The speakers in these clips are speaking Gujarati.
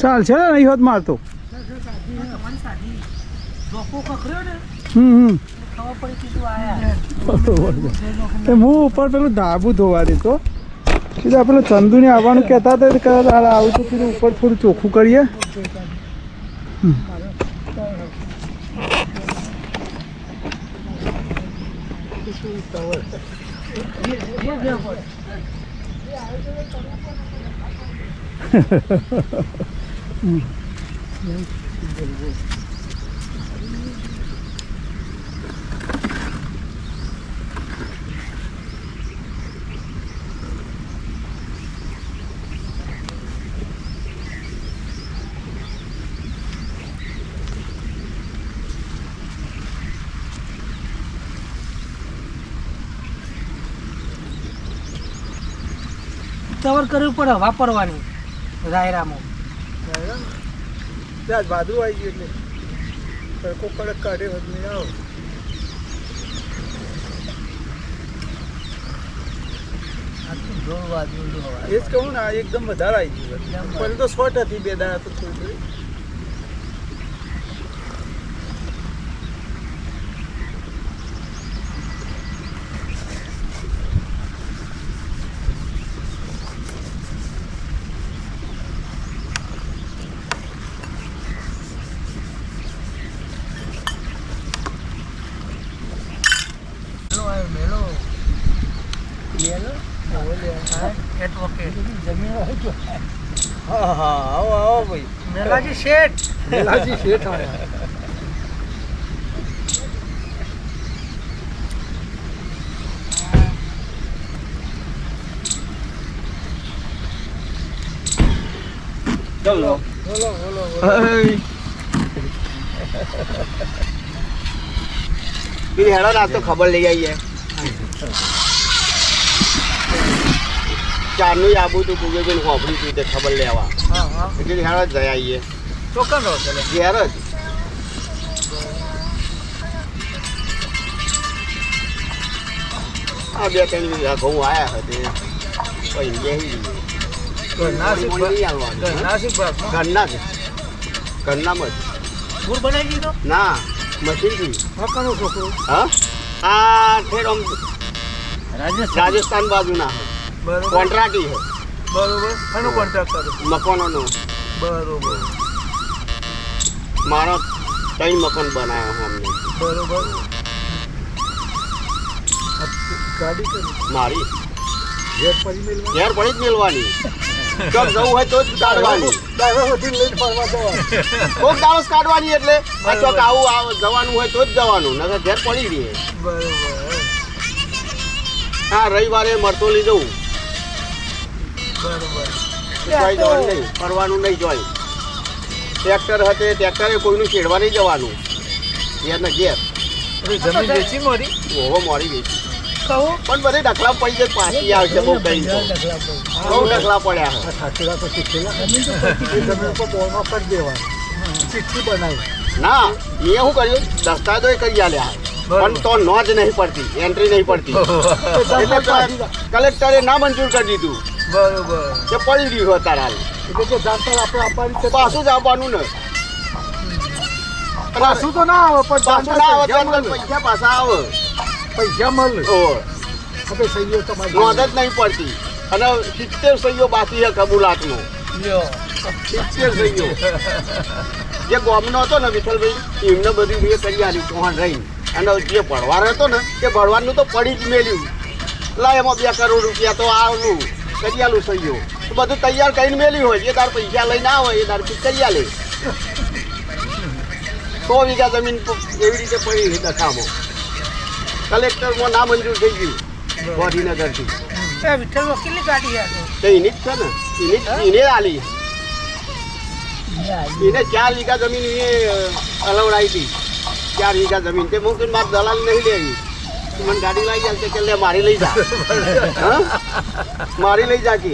ચાલશે ને નહીં હોત મારતો હું ઉપર પેલું ધાબુ ધોવા દેતો કીધું પેલું ચંદુને આવવાનું કહેતા હતા કે આવું તો કીધું ઉપર થોડું ચોખ્ખું કરીએ. કવર કરવું પડે વાપરવાની રાયરામાં ત્યાં ભાદરું આવી ગયું એટલે તડકો કડક કાઢે નહીં આવો એ જ કહું ને એકદમ વધારે આવી ગયું પહેલું તો શોર્ટ હતી બે દાડા તો થોડી હા હા આવો આવો ભાઈ મેલાજી શેઠ આવ્યા બોલો બોલો પેલી હેડો ના તો ખબર લઈ આવીએ ચારનું આબુ તું કુબેબેન હોપડી હતી તે ખબર લેવા એટલે હેડો જ જઈ આવીએ ચોકન રહો ચાલે ઘેર જ આ બે ત્રણ વીઘા ઘઉં આવ્યા હતા પછી બેસી ઘરના જ ઘરનામાં જ ગુડ બનાવી દીધો ના મશીનથી મકાનો છોકરો હા આ ફેર આમ રાજસ્થાન બાજુના બરોબર કોન્ટ્રાક્ટી છે બરોબર એનો કોન્ટ્રાક્ટ કરો મકાનોનો બરોબર મારો 3 મકાન બનાવ્યા હું અમને બરોબર ગાડી કરી મારી ઘેર પડી મેળવા ઘેર પડી જ મેળવાની ચોક જવું હોય તો જ કાઢવાની ડ્રાઈવર બધી લઈને ફરવા જવા કોક દાવસ કાઢવાની એટલે આ ચોક આવું જવાનું હોય તો જ જવાનું નકર ઘેર પડી રહીએ બરોબર હા રવિવારે મરતોલી જવું બરોબર જોઈ જવાનું નહીં ફરવાનું નહીં જોઈ ટ્રેક્ટર હતે ટ્રેક્ટરે કોઈનું છેડવા નહીં જવાનું ઘેર ને ઘેર જમીન વેચી મોરી ઓહો મોરી વેચી કહું પણ બધે ઢકલા પડી જાય પાછી આવશે બહુ કઈ બહુ ઢકલા પડ્યા છે ઠાકેલા તો શીખેલા જમીન પર બોલમાં કરી દેવાનું ચિઠ્ઠી બનાવી ના મેં શું કર્યું દસ્તાવેજો કરી આલ્યા પણ તો નો જ નહીં પડતી એન્ટ્રી નહીં પડતી એટલે કલેક્ટરે ના મંજૂર કરી દીધું બરોબર કે પડી રહ્યું અત્યારે હાલ એટલે કે જાણતા આપણે આપવાની છે પાછું જ આવવાનું ને પાછું તો ના આવે પણ પાછું ના આવે ત્યારે પૈસા પાછા આવે પૈસા મળે ઓહ આપણે સહીઓ તમારી નોંધ જ નહીં પડતી અને 70 સહીઓ બાકી છે કબૂલાતનો લ્યો 70 સહીઓ જે ગામનો હતો ને વિઠ્ઠલભાઈ એમને બધું મેં કરી આલ્યું ચોહાણ રહીને અને જે ભણવાનો હતો ને તે ભણવાનું તો પડી જ મેલ્યું લા એમાં 2 કરોડ રૂપિયા તો આવું કરી આલું સહીઓ તો બધું તૈયાર કરીને મેલ્યું હોય જે તાર પૈસા લઈને આવે એ તાર કરી આલે 100 વીઘા જમીન એવી રીતે પડી છે દશામાં કલેક્ટરમાં ના મંજૂર થઈ ગયું ગાંધીનગરથી વિઠ્ઠલ વકીલની ગાડી આ તો એની જ છે ને એને આલી એને 4 વીઘા જમીન એ અલવડાવી હતી 4 વીઘા જમીન તે હું મારે દલાલ નહીં લેવી મને ગાડી લઈ જાય કે લે મારી લઈ જા હા મારી લઈ જા કે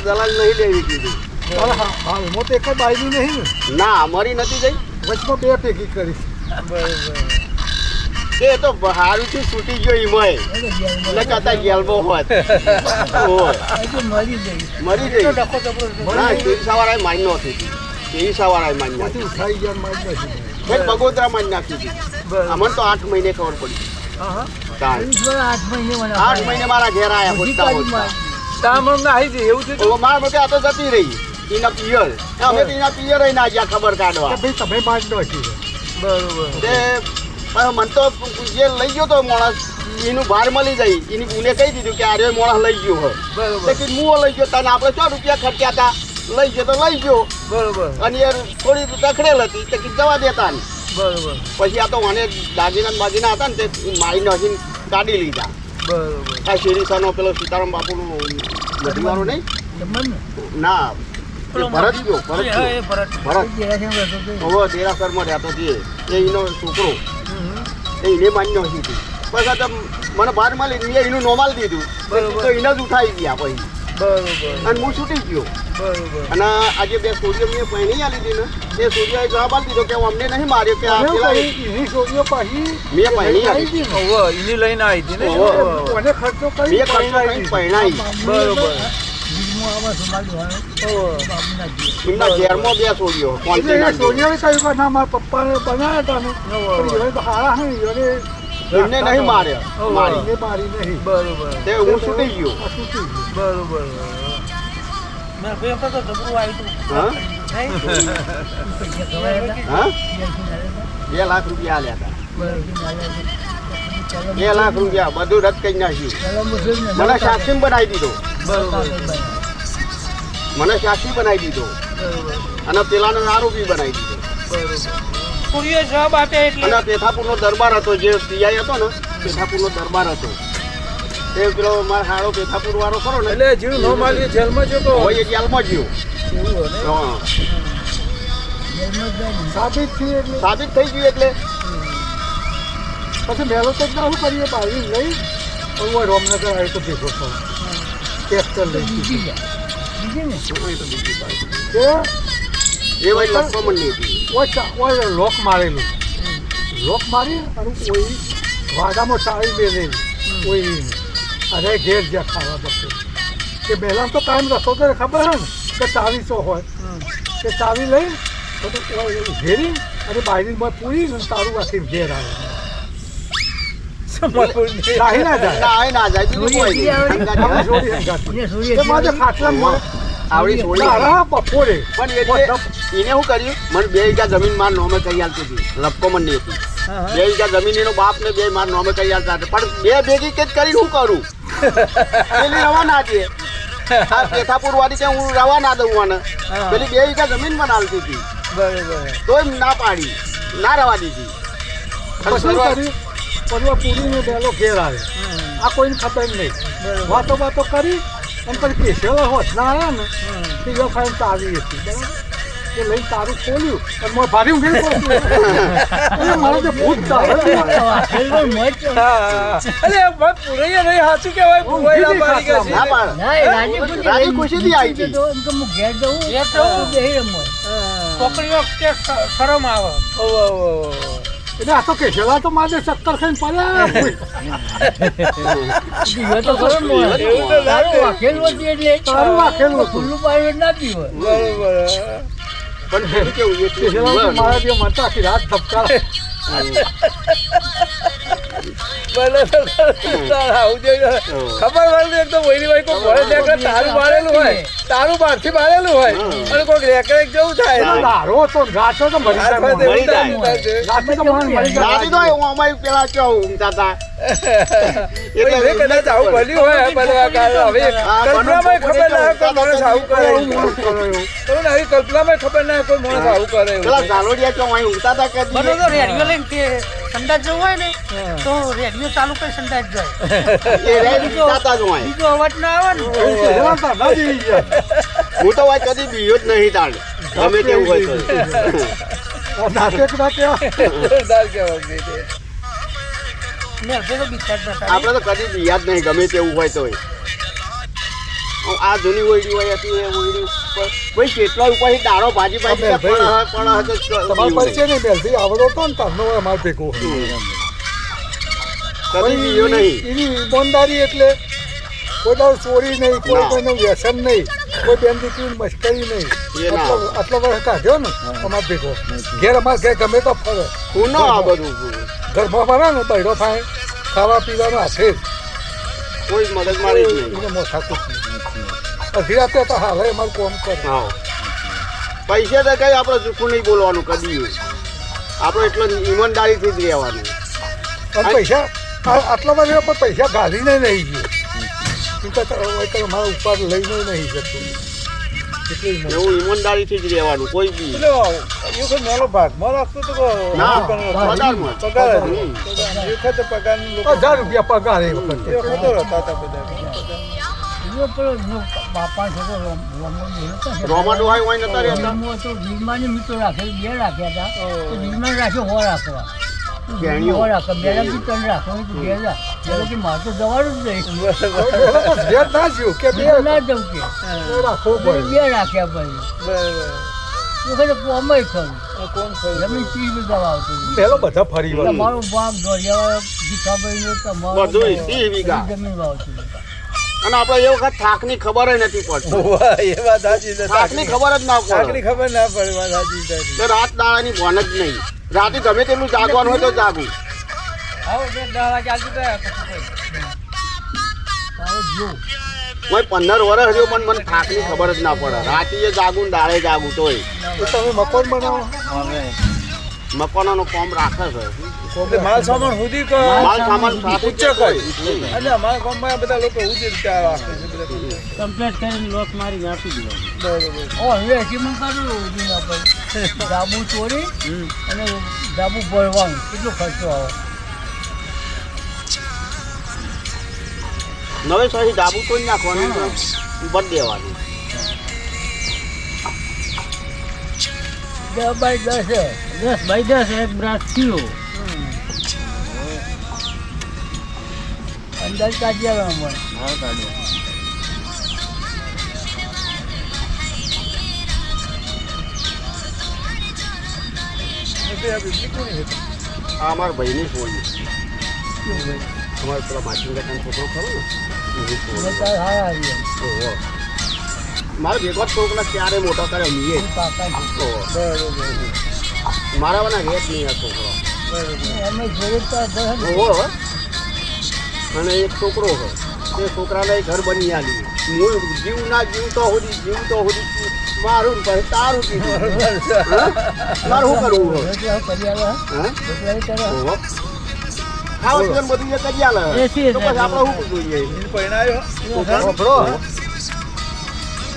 દલાલ નહીં લેવી કીધું હાલમાં તો એક જ બાયલું નહીં ને ના મરી નથી ગઈ વચમાં 2 ભેગી કરી બરોબર એ તો હારુંથી છૂટી ગયો ઈમોય એટલે કહેતા ગેલબો હોત મરી જઈ ના કેવી સવારે મારી નહોતી કેવી સવારે મારી નાખી બગોદરા મારી નાખી હતી અમને તો 8 મહિને ખબર પડી 8 મહિને મારા ઘેર આયા મારા મતે આ તો જતી રહી એના પિયર અમે તો એના પિયર ના ગયા ખબર કાઢવા તમે મારી નાખી મન તો જે લઈ ગયો તો માણસ એનું ભાર મળી જાય એની ગુને કહી દીધું કે આરે માણસ લઈ ગયો હોય કે મુઓ લઈ ગયો તને આપણે 100 રૂપિયા ખર્ચ્યા હતા લઈ ગયો તો લઈ ગયો બરોબર અને એ થોડી દખડેલ હતી કે જવા દેતા ને બરોબર પછી આ તો મને દાગીના બાગીના હતા ને તે મારી નાખીને કાઢી લીધા બરોબર આ શેરીસાનો પેલો સીતારામ બાપુનું નદીવાળો નહીં ના ભરત ગયો ભરત હવે દેરાસરમાં રહેતો તે એનો છોકરો એને માની નાખી હતી પછી તો મને બહાર મળી મેં એનું નોમાલ દીધું તો એને જ ઉઠાવી ગયા પછી બરોબર અને હું છૂટી ગયો બરોબર અને આજે 2 સોડિયો મેં પહેણી આલી હતી ને એ સોડિયાએ જવાબ આપી દીધો કે અમને નહીં માર્યો કે આ પેલા એની સોડિયો પાછી મેં પહેણી આલી હતી એની લઈને આવી હતી ને મને ખર્ચો કરી મેં ખર્ચો કરી પહેણાઈ બરોબર એમના ઘેરમાં 2 સોડિયો સોડિયો કહ્યું કે ના મારા પપ્પાને બનાવ્યા હતા ને એમને નહીં માર્યા મારી નહીં બરોબર તે હું છૂટી ગયો બરોબર મેં બે વખત તો જબરું આવ્યું હા 2 લાખ રૂપિયા આલ્યા હતા 2 લાખ રૂપિયા બધું રદ કરી નાખ્યું મને સાક્ષી બનાવી દીધો મને સાક્ષી બનાવી દીધો અને પેલાનો આરોપી બનાવી દીધો કુરિયર જવાબ આપ્યા એટલે અને પેથાપુરનો દરબાર હતો જે પીઆઈ હતો ને પેથાપુરનો દરબાર હતો તે પેલો મારો હાડો પેથાપુર વાળો ખરો ને એટલે જીવ નો માલી જેલમાં જો તો હોય એ જેલમાં જીવ હા સાબિત થઈ ગયું એટલે પછી મેલો તો શું કરીએ બાવી લઈ રોમનગર આવ્યો તો ભેગો થયો ટ્રેક્ટર લઈ એ ભાઈ લખવા મંડી હતી લોક મારેલું લોક મારી અને કોઈ વાડામાં ચાવી બેલેલી કોઈ અરે ઘેર જ્યાં ખાવા બસે કે પહેલાં તો કાયમ રસ્તો તો ખબર હોય ને કે ચાવી શું હોય કે ચાવી લઈ તો ઘેરી અને બાયરીમાં પૂરી ને તારું રાખીને ઘેર આવે ના જાય આવડી બપોરે પણ એટલે એને શું કર્યું મને 2 વીઘા જમીન માર નોમે કરી આલતી હતી લપકો મંડી હતી 2 વીઘા જમીન એનો બાપ ને 2 માર નોમે કરી આલતા હતા પણ 2 ભેગી કે કરી શું કરું પેલી રવા ના દે આ પેથાપુર વાળી કે હું રવા ના દઉં મને પેલી 2 વીઘા જમીન મને આલતી હતી બરાબર તોય ના પાડી ના રવા દીધી પૂરીને બેલો ઘેર આવે આ કોઈને ખબર નહીં વાતો કરી અને પછી પેશેલા હોત ના આવ્યા ને તે ખાઈને ચાવી હતી બરાબર એ લઈને તારું ખોલ્યું અને મેં ભારી ઊંઘી મારે જે ભૂત રાજી ખુશીથી આવી હતી છોકરીઓ કે શરમ આવે એટલે આ તો કેશેલા તો મારે ચક્કર ખાઈને પડ્યા તારું વાખેલું ખુલ્લું પાડ્યું ના પીવો પણ કેવું મારા જે મતા આખી રાત ધબકાર ખબર વાળું એકદમ વહીની કોઈ ભરે દેખે તારું મારેલું હોય તારું બહારથી મારેલું હોય અને કોઈ રેકરેક જેવું થાય લારો તો ગાછો તો મરી અમારી પેલા કેવું ઊંઘતા હતા કદાચ આવું બન્યું હોય કલ્પનામાં ખબર ના કોઈ માણસ આવું કરે આવી કલ્પનામાં ખબર ના કોઈ માણસ આવું કરે પેલા ઝાલોડિયા કેવું અહીં ઊંઘતા હતા કે રેડિયો લઈને સંડાસ જવું હોય ને તો રેડિયો ચાલુ કરી સંડાસ જાય બીજો અવાજ ના આવે ને હું તો વાત કદી બીયો જ નહીં તાણ ગમે તેવું હોય આપણે તો કદી બીયા જ નહીં ગમે તેવું હોય તો આ જૂની ઓયડી હોય હતી એ ઓયડી ભાઈ કેટલા ઉપર દાડો ભાજી તમારે પરિચય નહીં બેલથી આવડો હતો ને તમને અમારે ભેગો કદી બીયો નહીં. એની ઈમાનદારી એટલે કોઈ દાડો ચોરી નહીં, કોઈ ના. કોઈનું વ્યસન નહીં, કોઈ બેન દીકરીની મશ્કરી નહીં. એ ના. આટલો વર્ષ કાઢ્યો ને અમાર ભેગો ઘેર અમારે ઘેર ગમે તો ફરે કોનો આ બધું ઘરમાં ફરે ને બૈરો થાય ખાવા પીવાનું હાથે જ. કોઈ મદદ મારી જ નહીં. એને મોટા કુછ અડધી રાતે તો હાલે અમારું કોમ કરે. હા પૈસા તો કઈ આપણે જૂઠું નહીં બોલવાનું કદી. આપણે એટલો ઈમાનદારીથી જ રહેવાનું. અને પૈસા આટલા બધા પણ પૈસા ગાલીને નહીં ગયો મારા ઉપર લઈને નહીં જતો એટલે એવું ઈમાનદારીથી જ રહેવાનું કોઈ બી મેલો ભાગમાં રાખતો તો ના પગારમાં. પગાર હમ. એ વખતે પગારની લોકો 1000 રૂપિયા પગાર એ વખતે. એ વખતે હતા બધા બાપા છોકરો રોમા ડોહાઈ હોય નતા રહેતા. વીરમાની મિત્રો રાખે બે રાખ્યા હતા તો વીરમાન રાખ્યો હો રાખવા ગેણીઓ. હો રાખે બે રાખી ત્રણ રાખો તો બે રાખ કે મારે તો જવાનું જ નહીં પેલો તો ઘેર ના જ્યું કે બે ના જવું કે રાખવું પડે. બે રાખ્યા ભાઈ બરાબર તો ખરે કોમય ખરું કોણ ખરું જમીન 30 વીઘા વાવતું પેલો બધા ફરી વળ્યું. તમારો બાપ દોરિયા ભીખાભાઈ તમારો બધુંય 30 વીઘા. જમીન વાવતું અને આપણે એ વખત થાકની ખબર ય નથી પડતી. વાહ, એ વાત સાચી છે થાકની ખબર જ ના થાકની પડે. ખબર ના પડે વાત સાચી છે તો રાત દાડાની ભોન જ નહીં. રાતે ગમે તેટલું જાગવાનું હોય તો જાગું. આવો બે દાવા ચાલતું ગયા આવો જો કોઈ 15 વર્ષ રહ્યો પણ મને થાકની ખબર જ ના પડે. રાતે જાગું ને દાડે જાગું તોય. તો તમે મકાન બનાવો મકાનોનો કોમ રાખે છે. એટલે માલ સામાન સુધી માલ સામાન સાથે ઉચ્ચ કોઈ કોઈ. અને અમારા ગામમાં બધા લોકો ઉચિત રીતે રાખે છે બધા. કમ્પ્લેટ કરીને લોક મારી આપી દીધો બરોબર ઓ હવે હકીમત કાઢું ઉડીના પર ડાબુ ચોરી અને ડાબુ ભરવાનું કેટલો ખર્ચો આવે નવે સહી ડાબુ તોડી નાખવાનું બદ દેવાનું. 10 બાય 10 10 બાય 10 એક બ્રાસ થયો અંદાજ કાઢી આવવાનું હા કાઢો આ અમારા ભાઈની છોડી. અમારે પેલા માછલી કાકાનો છોકરો ખરો ને એની છોડી. ઓહો. મારે ભેગો જ છોકરા ક્યારે મોટો કર્યો મીએ. ઓહો. મારા વાના રેત નહીં આ છોકરો. અમે જોયું તો ઓહો. અને એક છોકરો હોય તે છોકરાને ઘર બની આલી. હું જીવ ના જીવતો સુધી મારું ને પછી તારું કીધું. હા? મારે શું કરવું હોય? કરી આવે હા? ઓહો. ખાવા પીવાનું બધું એ કરી આલે. એ છે, તો પછી આપણે શું જોઈએ? પરણાયો સાંભળો.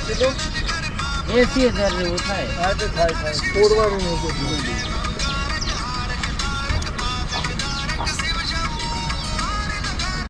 કેટલું 80,000 જેવું થાય હા તો થાય તોડવાનું નહીં બધું.